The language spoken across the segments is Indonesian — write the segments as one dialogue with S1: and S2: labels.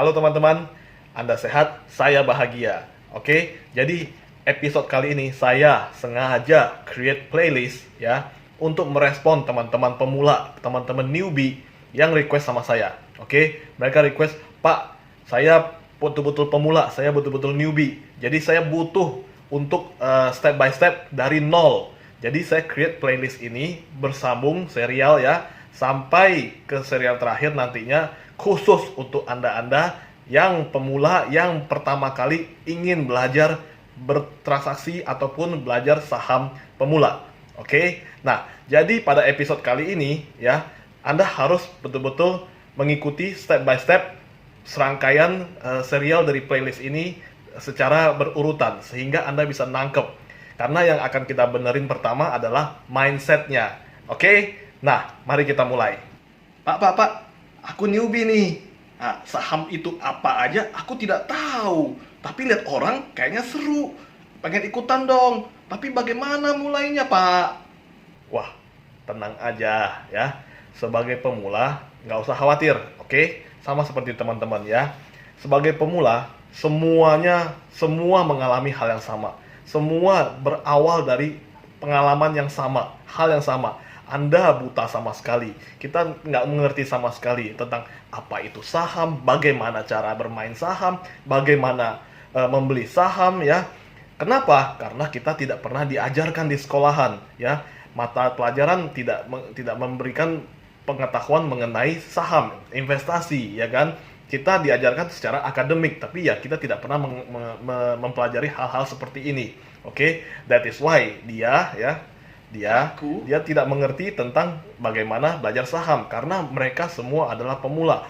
S1: Halo teman-teman, Anda sehat, saya bahagia. Oke, jadi episode kali ini saya sengaja create playlist ya untuk merespon teman-teman pemula, teman-teman newbie yang request sama saya. Oke, mereka request, "Pak, saya betul-betul pemula, saya betul-betul newbie. Jadi saya butuh untuk step by step dari nol." Jadi saya create playlist ini bersambung serial ya sampai ke serial terakhir nantinya, khusus untuk Anda-Anda yang pemula yang pertama kali ingin belajar bertransaksi ataupun belajar saham pemula. Oke. Nah, jadi pada episode kali ini ya, Anda harus betul-betul mengikuti step by step serangkaian serial dari playlist ini secara berurutan sehingga Anda bisa nangkep. Karena yang akan kita benerin pertama adalah mindsetnya. Oke? Nah, mari kita mulai. Pak, aku newbie nih. Nah, saham itu apa aja aku tidak tahu. Tapi lihat orang kayaknya seru. Pengen ikutan dong. Tapi bagaimana mulainya, Pak? Wah, tenang aja ya. Sebagai pemula, nggak usah khawatir. Oke? Sama seperti teman-teman ya. Sebagai pemula, semua mengalami hal yang sama. Semua berawal dari pengalaman yang sama, hal yang sama. Anda buta sama sekali. Kita nggak mengerti sama sekali tentang apa itu saham, bagaimana cara bermain saham, bagaimana membeli saham ya. Kenapa? Karena kita tidak pernah diajarkan di sekolahan ya. Mata pelajaran tidak memberikan pengetahuan mengenai saham, investasi ya kan. Kita diajarkan secara akademik, tapi ya kita tidak pernah mempelajari hal-hal seperti ini. Oke, that is why dia tidak mengerti tentang bagaimana belajar saham karena mereka semua adalah pemula.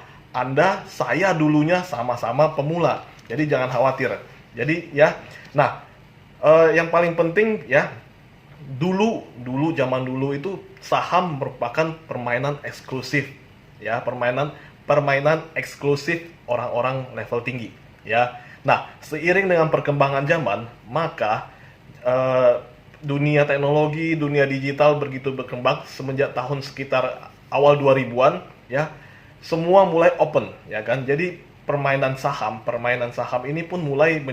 S1: Saya dulunya sama-sama pemula. Jadi jangan khawatir. Jadi ya, nah yang paling penting ya, zaman dulu itu saham merupakan permainan eksklusif ya, permainan eksklusif orang-orang level tinggi ya. Nah, seiring dengan perkembangan zaman, maka dunia teknologi, dunia digital begitu berkembang semenjak tahun sekitar awal 2000-an ya. Semua mulai open ya kan. Jadi permainan saham ini pun mulai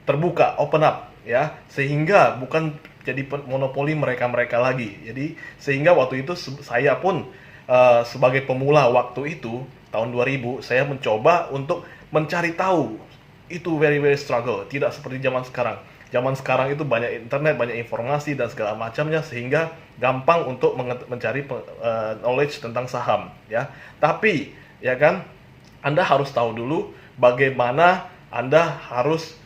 S1: terbuka, open up ya. Sehingga bukan jadi monopoli mereka-mereka lagi. Jadi sehingga waktu itu saya pun sebagai pemula waktu itu tahun 2000 saya mencoba untuk mencari tahu. Itu very struggle, tidak seperti zaman sekarang. Zaman sekarang itu banyak internet, banyak informasi dan segala macamnya sehingga gampang untuk mencari knowledge tentang saham ya. Tapi ya kan, Anda harus tahu dulu bagaimana Anda harus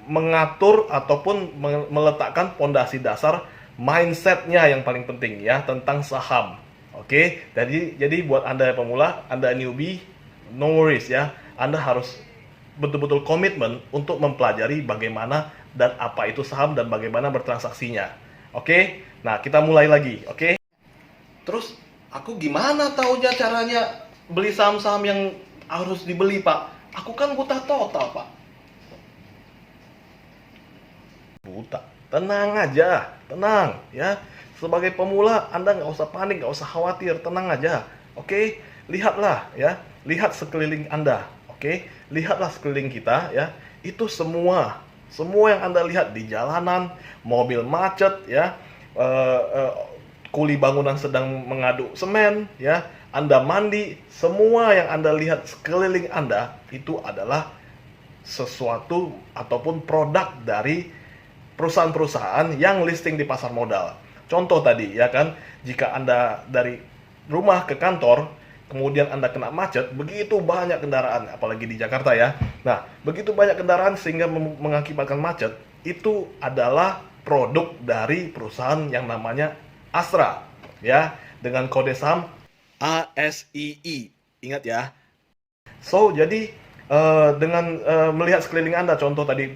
S1: mengatur ataupun meletakkan pondasi dasar mindsetnya yang paling penting ya tentang saham. Oke, jadi buat Anda yang pemula, Anda newbie, no worries ya. Anda harus betul-betul komitmen untuk mempelajari bagaimana dan apa itu saham dan bagaimana bertransaksinya. Oke, nah kita mulai lagi. Oke. Terus aku gimana taunya caranya beli saham-saham yang harus dibeli, Pak? Aku kan buta total, Pak. Buta. Tenang aja, tenang ya. Sebagai pemula, Anda nggak usah panik, nggak usah khawatir, tenang aja. Oke, lihatlah ya, lihat sekeliling Anda. Oke, lihatlah sekeliling kita ya. Itu semua yang Anda lihat di jalanan, mobil macet ya, kuli bangunan sedang mengaduk semen ya, Anda mandi, semua yang Anda lihat sekeliling Anda itu adalah sesuatu ataupun produk dari perusahaan-perusahaan yang listing di pasar modal. Contoh tadi ya kan, jika Anda dari rumah ke kantor, kemudian Anda kena macet, begitu banyak kendaraan, apalagi di Jakarta ya. Nah, begitu banyak kendaraan sehingga mengakibatkan macet, itu adalah produk dari perusahaan yang namanya Astra ya, dengan kode saham ASII. Ingat ya. So, jadi dengan melihat sekeliling Anda, contoh tadi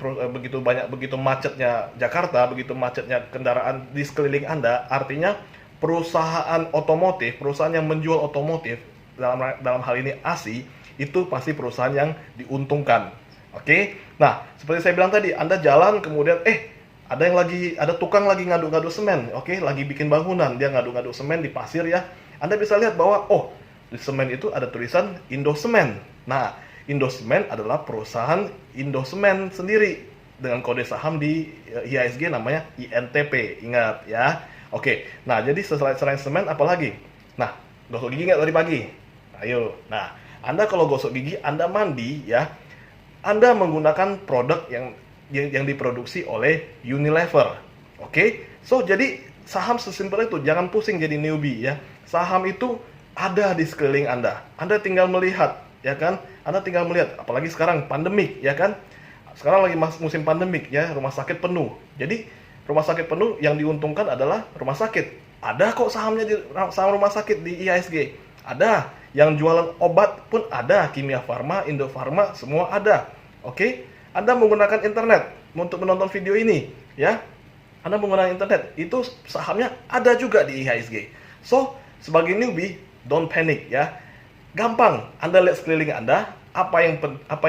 S1: begitu macetnya Jakarta, begitu macetnya kendaraan di sekeliling Anda, artinya perusahaan otomotif, perusahaan yang menjual otomotif, dalam hal ini ASI, itu pasti perusahaan yang diuntungkan. Oke? Nah, seperti saya bilang tadi, Anda jalan kemudian ada tukang lagi ngaduk-ngaduk semen, oke, lagi bikin bangunan, dia ngaduk-ngaduk semen di pasir ya. Anda bisa lihat bahwa di semen itu ada tulisan Indosemen. Nah, Indosemen adalah perusahaan Indosemen sendiri dengan kode saham di IHSG namanya INTP. Ingat ya. Oke. Nah, jadi selain semen apa lagi? Nah, gosok gigi nggak tadi pagi? Ayo. Nah, Anda kalau gosok gigi, Anda mandi ya. Anda menggunakan produk yang diproduksi oleh Unilever. Oke. So, jadi saham sesimpel itu, jangan pusing jadi newbie ya. Saham itu ada di sekeliling Anda. Anda tinggal melihat, ya kan? Anda tinggal melihat, apalagi sekarang pandemik, ya kan? Sekarang lagi musim pandemik ya, rumah sakit penuh. Jadi rumah sakit penuh yang diuntungkan adalah rumah sakit. Ada kok sahamnya di saham rumah sakit di IHSG. Ada. Yang jualan obat pun ada, Kimia Farma, Indofarma, semua ada. Oke? Anda menggunakan internet untuk menonton video ini, ya. Anda menggunakan internet, itu sahamnya ada juga di IHSG. So, sebagai newbie, don't panic ya. Gampang, Anda lihat sekeliling Anda, apa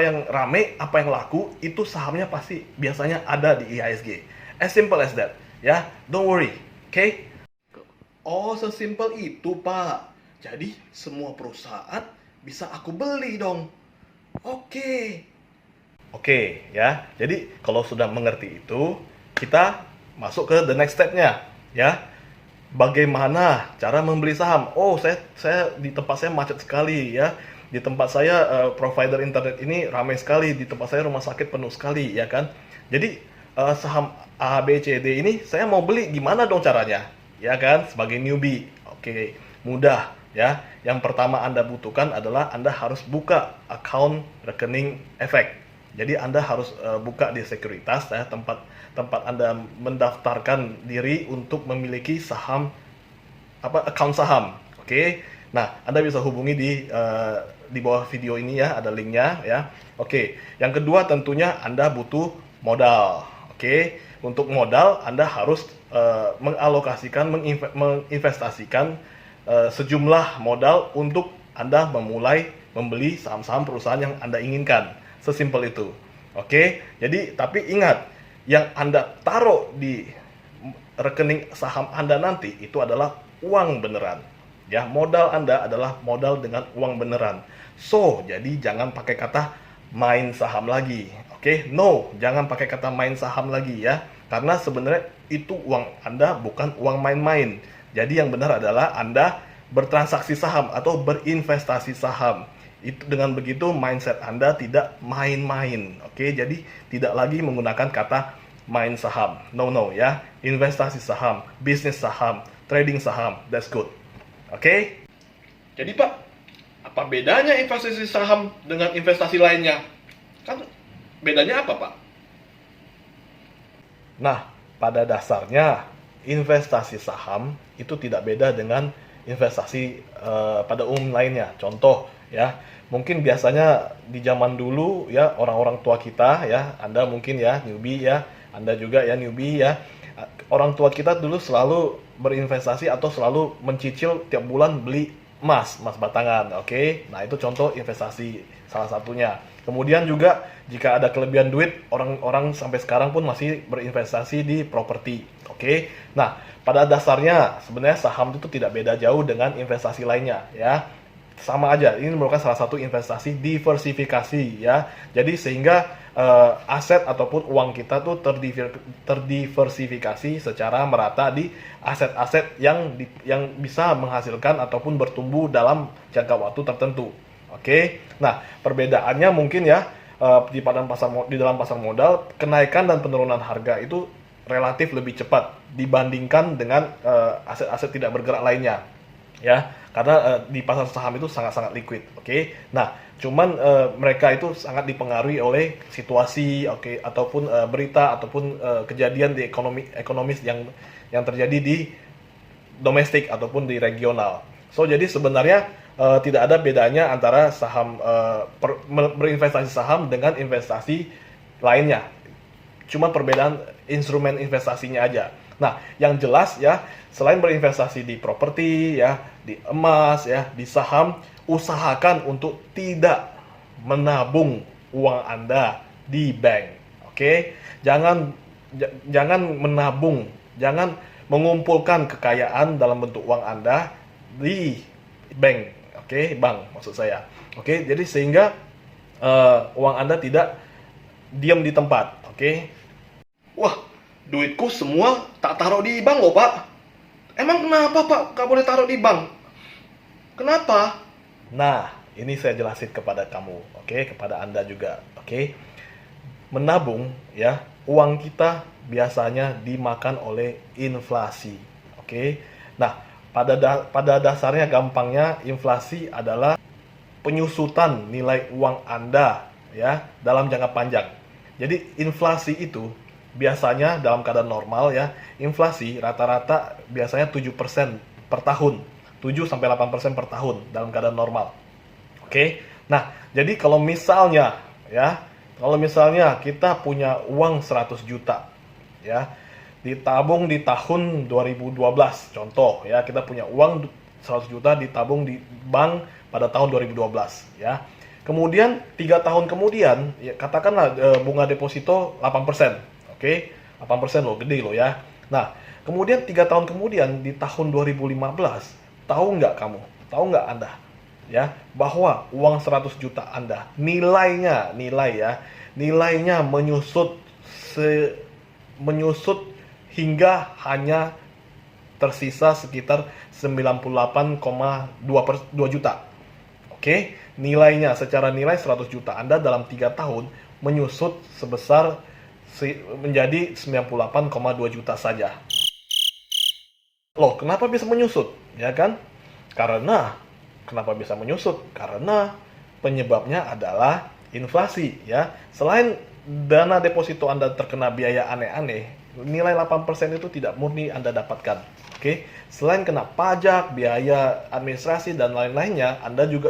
S1: yang rame, apa yang laku, itu sahamnya pasti biasanya ada di IHSG. As simple as that, ya. Don't worry, okay? Oh, sesimpel itu, Pak. Jadi, semua perusahaan bisa aku beli dong. Oke. Oke, ya. Jadi, kalau sudah mengerti itu, kita masuk ke the next step-nya, ya. Bagaimana cara membeli saham? Oh, saya di tempat saya macet sekali ya. Di tempat saya provider internet ini ramai sekali. Di tempat saya rumah sakit penuh sekali, ya kan? Jadi saham A, B, C, D ini saya mau beli, gimana dong caranya? Ya kan? Sebagai newbie. Oke, mudah ya. Yang pertama Anda butuhkan adalah Anda harus buka account rekening efek. Jadi Anda harus buka di sekuritas ya, tempat Anda mendaftarkan diri untuk memiliki saham account saham. Oke. Nah, Anda bisa hubungi di bawah video ini ya, ada linknya ya. Oke. Yang kedua tentunya Anda butuh modal. Oke. Untuk modal Anda harus mengalokasikan, menginvestasikan sejumlah modal untuk Anda memulai membeli saham-saham perusahaan yang Anda inginkan. Sesimpel itu. Oke. Jadi, tapi ingat, yang Anda taruh di rekening saham Anda nanti itu adalah uang beneran. Ya, modal Anda adalah modal dengan uang beneran. So, jadi jangan pakai kata main saham lagi. Oke? No, jangan pakai kata main saham lagi ya. Karena sebenarnya itu uang Anda, bukan uang main-main. Jadi yang benar adalah Anda bertransaksi saham atau berinvestasi saham. Itu dengan begitu mindset Anda tidak main-main. Oke, jadi tidak lagi menggunakan kata main saham. No ya. Investasi saham, bisnis saham, trading saham. That's good. Oke? Jadi Pak, apa bedanya investasi saham dengan investasi lainnya? Kan bedanya apa, Pak? Nah, pada dasarnya investasi saham itu tidak beda dengan investasi pada umum lainnya. Contoh ya, mungkin biasanya di zaman dulu ya, orang-orang tua kita ya, Anda mungkin ya newbie ya, Anda juga ya newbie ya, orang tua kita dulu selalu berinvestasi atau selalu mencicil tiap bulan beli emas batangan. Oke. Nah, itu contoh investasi salah satunya. Kemudian juga jika ada kelebihan duit, orang-orang sampai sekarang pun masih berinvestasi di properti. Oke. Nah, pada dasarnya sebenarnya saham itu tidak beda jauh dengan investasi lainnya ya. Sama aja, ini merupakan salah satu investasi diversifikasi ya. Jadi sehingga aset ataupun uang kita tuh terdiversifikasi secara merata di aset-aset yang bisa menghasilkan ataupun bertumbuh dalam jangka waktu tertentu. Oke. Nah, perbedaannya mungkin ya di dalam pasar modal, kenaikan dan penurunan harga itu relatif lebih cepat dibandingkan dengan aset-aset tidak bergerak lainnya. Ya, karena di pasar saham itu sangat-sangat liquid. Oke. Nah, cuman mereka itu sangat dipengaruhi oleh situasi, oke, ataupun berita ataupun kejadian di ekonomis yang terjadi di domestik ataupun di regional. So, jadi sebenarnya tidak ada bedanya antara saham berinvestasi saham dengan investasi lainnya. Cuma perbedaan instrumen investasinya aja. Nah, yang jelas ya, selain berinvestasi di properti ya, di emas ya, di saham, usahakan untuk tidak menabung uang Anda di bank. Oke? Jangan menabung, jangan mengumpulkan kekayaan dalam bentuk uang Anda di bank. Oke, bank maksud saya. Oke, jadi sehingga uang Anda tidak diam di tempat. Oke. Wah, duitku semua tak taruh di bank loh, Pak. Emang kenapa, Pak? Gak boleh taruh di bank? Kenapa? Nah, ini saya jelasin kepada kamu, oke, kepada Anda juga, oke. Menabung, ya, uang kita biasanya dimakan oleh inflasi, oke. Nah, pada dasarnya gampangnya inflasi adalah penyusutan nilai uang Anda, ya, dalam jangka panjang. Jadi inflasi itu biasanya dalam keadaan normal, ya, inflasi rata-rata biasanya 7% per tahun. 7 sampai 8% per tahun dalam keadaan normal. Oke. Nah, jadi kalau misalnya, ya, kalau misalnya kita punya uang 100 juta, ya, ditabung di tahun 2012, contoh, ya, kita punya uang 100 juta ditabung di bank pada tahun 2012, ya. Kemudian 3 tahun kemudian, ya, katakanlah bunga deposito 8%, oke, 8% loh, gede loh, ya. Nah, kemudian 3 tahun kemudian di tahun 2015, tahu nggak kamu, tahu nggak Anda, ya, bahwa uang 100 juta Anda nilainya menyusut hingga hanya tersisa sekitar 98,2 juta. Oke, nilainya secara nilai 100 juta Anda dalam 3 tahun menyusut sebesar menjadi 98,2 juta saja. Loh, kenapa bisa menyusut? Ya kan? Kenapa bisa menyusut? Karena penyebabnya adalah inflasi, ya. Selain dana deposito Anda terkena biaya aneh-aneh, nilai 8% itu tidak murni Anda dapatkan. Oke. Selain kena pajak, biaya administrasi dan lain-lainnya,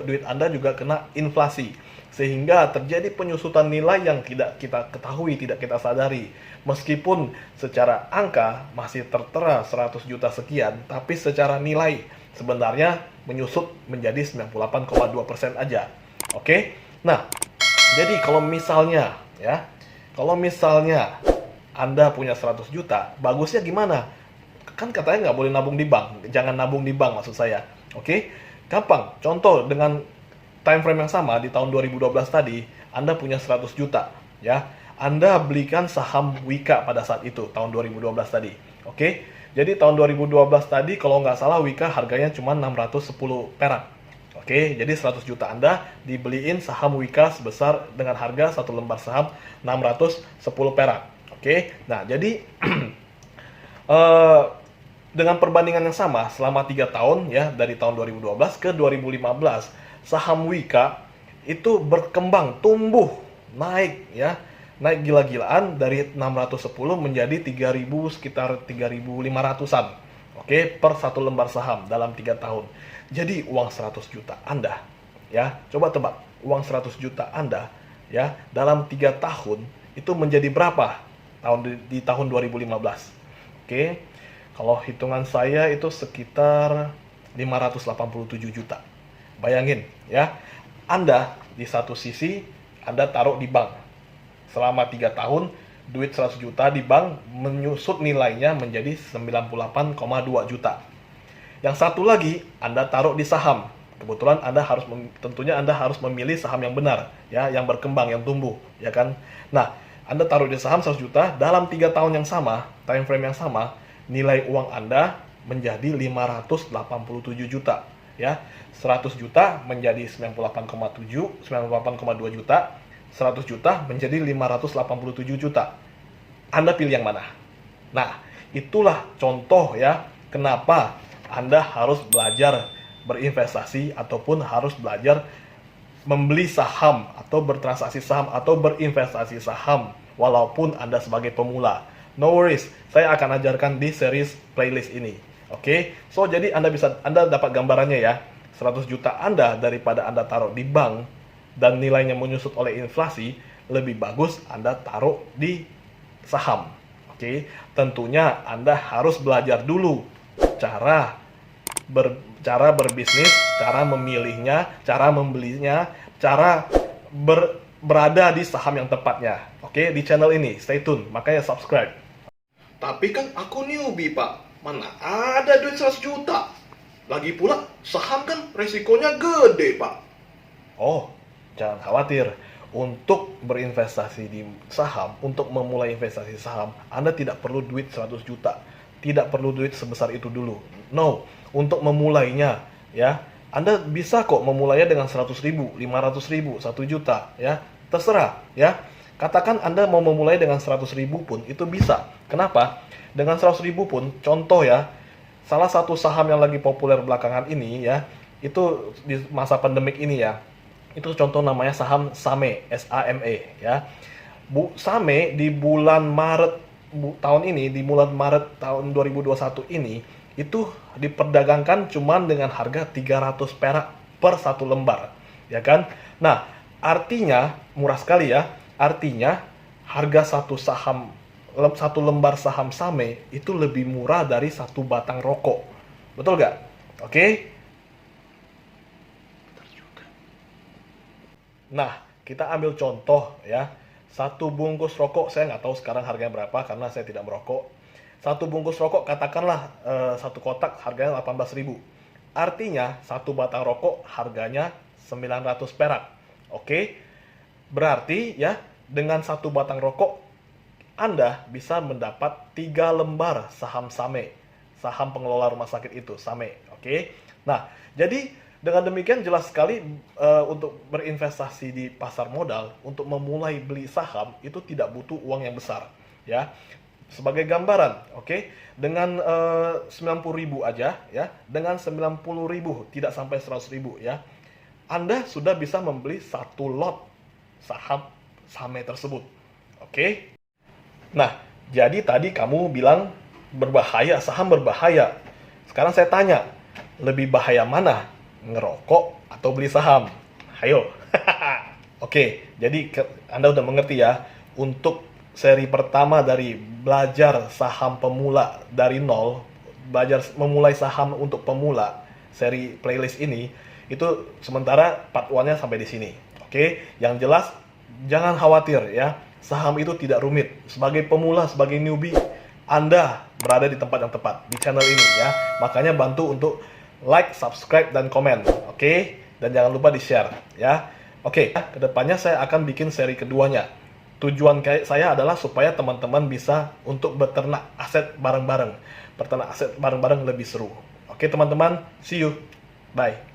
S1: duit Anda juga kena inflasi. Sehingga terjadi penyusutan nilai yang tidak kita ketahui, tidak kita sadari. Meskipun secara angka masih tertera 100 juta sekian, tapi secara nilai sebenarnya menyusut menjadi 98,2% aja. Oke? Nah, jadi kalau misalnya, ya, kalau misalnya Anda punya 100 juta, bagusnya gimana? Kan katanya nggak boleh nabung di bank. Jangan nabung di bank maksud saya. Oke? Gampang. Contoh dengan time frame yang sama di tahun 2012 tadi, Anda punya 100 juta, ya. Anda belikan saham Wika pada saat itu, tahun 2012 tadi. Oke? Jadi tahun 2012 tadi kalau nggak salah Wika harganya cuma 610 perak. Oke, jadi 100 juta Anda dibeliin saham Wika sebesar dengan harga satu lembar saham 610 perak. Oke. Nah, jadi dengan perbandingan yang sama selama 3 tahun, ya, dari tahun 2012 ke 2015, saham Wika itu berkembang, tumbuh, naik, ya, naik gila-gilaan dari 610 menjadi 3.000, sekitar 3.500-an, oke, per satu lembar saham dalam 3 tahun. Jadi uang 100 juta Anda, ya, coba tebak, uang 100 juta Anda, ya, dalam 3 tahun itu menjadi berapa di tahun 2015? Oke, kalau hitungan saya itu sekitar 587 juta. Bayangin, ya, Anda di satu sisi Anda taruh di bank. Selama 3 tahun, duit 100 juta di bank menyusut nilainya menjadi 98,2 juta. Yang satu lagi, Anda taruh di saham. Kebetulan tentunya Anda harus memilih saham yang benar, ya, yang berkembang, yang tumbuh, ya kan? Nah, Anda taruh di saham 100 juta, dalam 3 tahun yang sama, time frame yang sama, nilai uang Anda menjadi 587 juta. Ya, 100 juta menjadi 98,2 juta, 100 juta menjadi 587 juta. Anda pilih yang mana? Nah, itulah contoh, ya, kenapa Anda harus belajar berinvestasi ataupun harus belajar membeli saham atau bertransaksi saham atau berinvestasi saham walaupun Anda sebagai pemula. No worries, saya akan ajarkan di series playlist ini. Oke, so jadi Anda dapat gambarannya, ya. 100 juta Anda daripada Anda taruh di bank dan nilainya menyusut oleh inflasi, lebih bagus Anda taruh di saham. Oke, tentunya Anda harus belajar dulu cara berbisnis, cara memilihnya, cara membelinya, cara berada di saham yang tepatnya. Oke, di channel ini, stay tune, makanya subscribe. Tapi kan aku newbie, Pak. Mana ada duit 100 juta? Lagi pula, saham kan resikonya gede, Pak. Oh, jangan khawatir. Untuk berinvestasi di saham, untuk memulai investasi saham, Anda tidak perlu duit 100 juta. Tidak perlu duit sebesar itu dulu. No, untuk memulainya, ya, Anda bisa kok memulainya dengan 100 ribu, 500 ribu, 1 juta, ya. Terserah, ya. Katakan Anda mau memulai dengan 100 ribu pun, itu bisa. Kenapa? Dengan 100 ribu pun, contoh ya, salah satu saham yang lagi populer belakangan ini, ya, itu di masa pandemik ini ya, itu contoh namanya saham SAME, SAME ya. SAME di bulan Maret tahun ini, di bulan Maret tahun 2021 ini, itu diperdagangkan cuman dengan harga 300 perak per satu lembar, ya kan? Nah, artinya murah sekali ya. Artinya harga satu lembar saham SAME itu lebih murah dari satu batang rokok. Betul nggak? Oke? Nah, kita ambil contoh ya. Satu bungkus rokok, saya nggak tahu sekarang harganya berapa karena saya tidak merokok. Satu bungkus rokok, katakanlah satu kotak harganya 18.000. Artinya, satu batang rokok harganya 900 perak. Oke? Berarti ya, dengan satu batang rokok, Anda bisa mendapat 3 lembar saham SAME. Saham pengelola rumah sakit itu, SAME. Oke? Nah, jadi dengan demikian jelas sekali untuk berinvestasi di pasar modal, untuk memulai beli saham itu tidak butuh uang yang besar, ya. Sebagai gambaran, oke, dengan 90.000 aja, ya, dengan 90.000 tidak sampai 100.000 ya, Anda sudah bisa membeli satu lot saham SAME tersebut, oke. Nah, jadi tadi kamu bilang berbahaya, saham berbahaya. Sekarang saya tanya, lebih bahaya mana? Ngerokok atau beli saham? Ayo. Oke, jadi Anda udah mengerti ya. Untuk seri pertama dari belajar saham pemula dari nol, belajar memulai saham untuk pemula, seri playlist ini, itu sementara part 1-nya sampai di sini. Oke, yang jelas jangan khawatir ya. Saham itu tidak rumit. Sebagai pemula, sebagai newbie, Anda berada di tempat yang tepat di channel ini ya. Makanya bantu untuk like, subscribe, dan komen, oke? Dan jangan lupa di-share, ya. Oke, kedepannya saya akan bikin seri keduanya. Tujuan saya adalah supaya teman-teman bisa untuk beternak aset bareng-bareng. Beternak aset bareng-bareng lebih seru. Oke, teman-teman, see you. Bye.